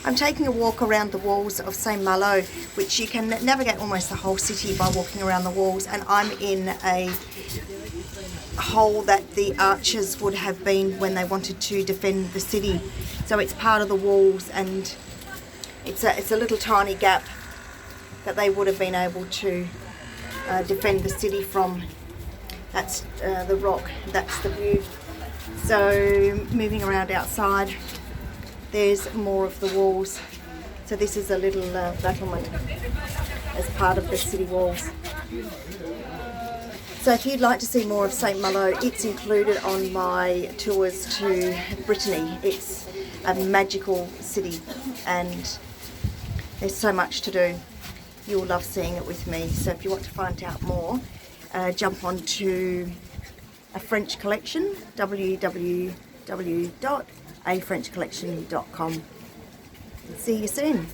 I'm taking a walk around the walls of Saint Malo, which you can navigate almost the whole city by walking around the walls, and I'm in a hole that the archers would have been when they wanted to defend the city. So it's part of the walls, and it's a little tiny gap that they would have been able to defend the city from. That's the rock, that's the view. So moving around outside, there's more of the walls. So this is a little battlement as part of the city walls. So if you'd like to see more of Saint Malo, it's included on my tours to Brittany. It's a magical city and there's so much to do. You'll love seeing it with me. So if you want to find out more, jump on to a French collection, www.afrenchcollection.com. See you soon.